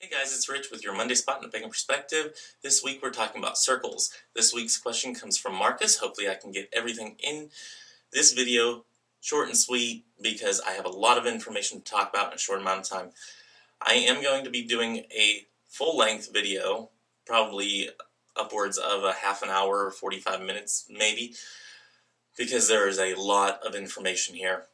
Hey guys, it's Rich with your Monday Spot in the Pagan Perspective. This week we're talking about circles. This week's question comes from Mārcis. Hopefully I can get everything in this video short and sweet because I have a lot of information to talk about in a short amount of time. I am going to be doing a full-length video, probably upwards of a half an hour or 45 minutes maybe, because there is a lot of information here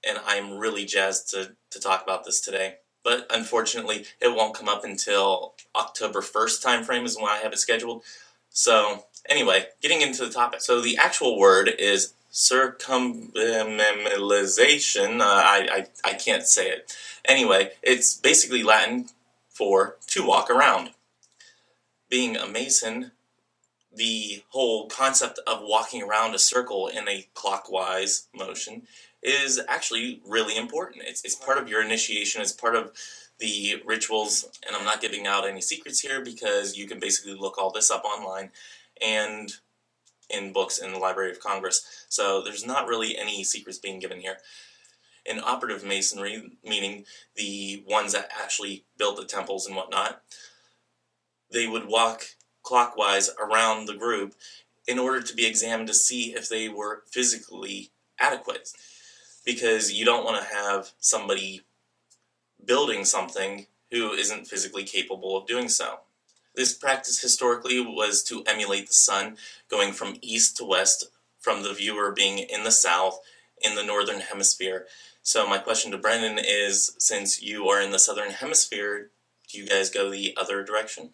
and I'm really jazzed to talk about this today. But unfortunately, it won't come up until October 1st timeframe is when I have it scheduled. So anyway, getting into the topic. So the actual word is circumambulation. I can't say it. Anyway, it's basically Latin for to walk around. Being a Mason, the whole concept of walking around a circle in a clockwise motion is actually really important. It's part of your initiation, it's part of the rituals, and I'm not giving out any secrets here because you can basically look all this up online and in books in the Library of Congress. So there's not really any secrets being given here. In operative masonry, meaning the ones that actually built the temples and whatnot, they would walk clockwise around the group in order to be examined to see if they were physically adequate. Because you don't want to have somebody building something who isn't physically capable of doing so. This practice historically was to emulate the sun going from east to west, from the viewer being in the south, in the northern hemisphere. So my question to Brendan is, since you are in the southern hemisphere, do you guys go the other direction?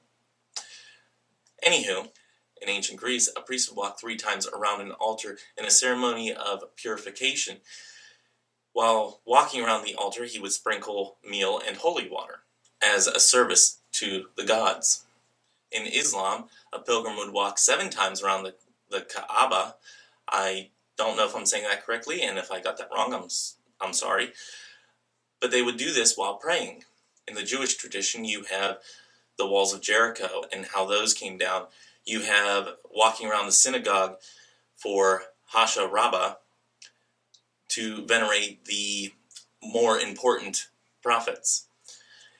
Anywho, in ancient Greece, a priest would walk 3 times around an altar in a ceremony of purification. While walking around the altar, he would sprinkle meal and holy water as a service to the gods. In Islam, a pilgrim would walk 7 times around the Kaaba. I don't know if I'm saying that correctly, and if I got that wrong, I'm sorry. But they would do this while praying. In the Jewish tradition, you have the walls of Jericho and how those came down. You have walking around the synagogue for Hasha Rabbah to venerate the more important prophets.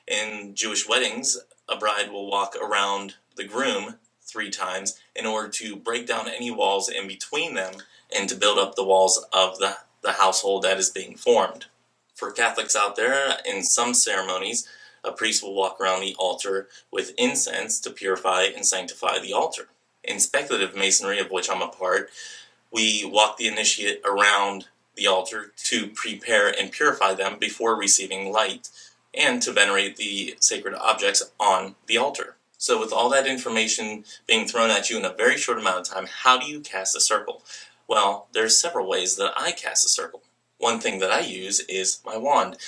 In Jewish weddings, a bride will walk around the groom 3 times in order to break down any walls in between them and to build up the walls of the household that is being formed. For Catholics out there, in some ceremonies, a priest will walk around the altar with incense to purify and sanctify the altar. In speculative masonry, of which I'm a part, we walk the initiate around the altar to prepare and purify them before receiving light, and to venerate the sacred objects on the altar. So with all that information being thrown at you in a very short amount of time, how do you cast a circle? Well, there's several ways that I cast a circle. One thing that I use is my wand.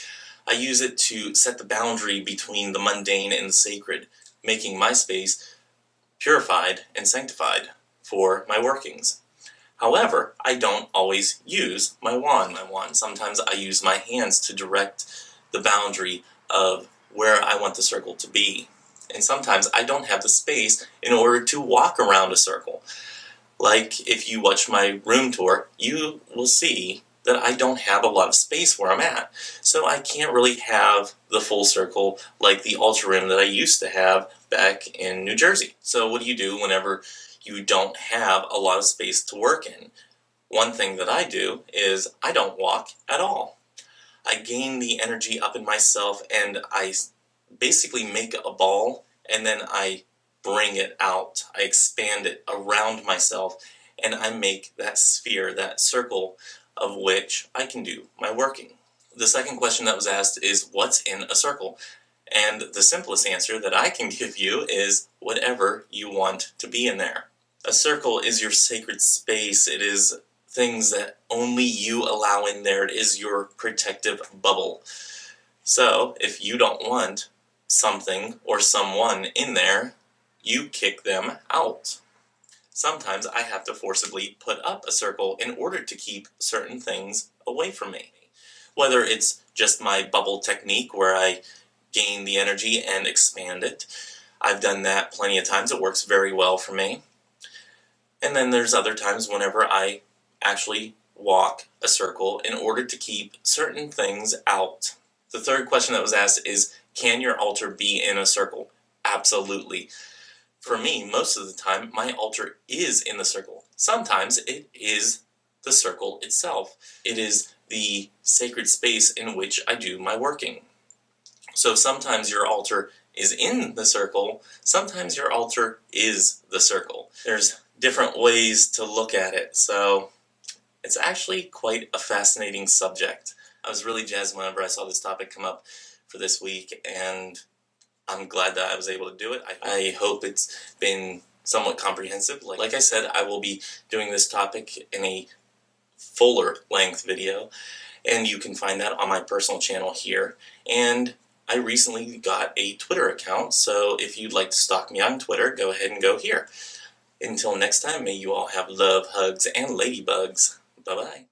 I use it to set the boundary between the mundane and the sacred, making my space purified and sanctified for my workings. However, I don't always use my wand. Sometimes I use my hands to direct the boundary of where I want the circle to be. And sometimes I don't have the space in order to walk around a circle. Like if you watch my room tour, you will see that I don't have a lot of space where I'm at. So I can't really have the full circle like the altar room that I used to have back in New Jersey. So what do you do whenever you don't have a lot of space to work in? One thing that I do is I don't walk at all. I gain the energy up in myself and I basically make a ball and then I bring it out. I expand it around myself and I make that sphere, that circle of which I can do my working. The second question that was asked is, what's in a circle? And the simplest answer that I can give you is whatever you want to be in there. A circle is your sacred space. It is things that only you allow in there. It is your protective bubble. So if you don't want something or someone in there, you kick them out. Sometimes I have to forcibly put up a circle in order to keep certain things away from me. Whether it's just my bubble technique where I gain the energy and expand it. I've done that plenty of times. It works very well for me. And then there's other times whenever I actually walk a circle in order to keep certain things out. The third question that was asked is, Can your altar be in a circle? Absolutely. For me, most of the time, my altar is in the circle. Sometimes it is the circle itself. It is the sacred space in which I do my working. So sometimes your altar is in the circle, sometimes your altar is the circle. There's different ways to look at it, so it's actually quite a fascinating subject. I was really jazzed whenever I saw this topic come up for this week, and I'm glad that I was able to do it. I hope it's been somewhat comprehensive. Like I said, I will be doing this topic in a fuller length video, and you can find that on my personal channel here. And I recently got a Twitter account, so if you'd like to stalk me on Twitter, go ahead and go here. Until next time, may you all have love, hugs, and ladybugs. Bye-bye.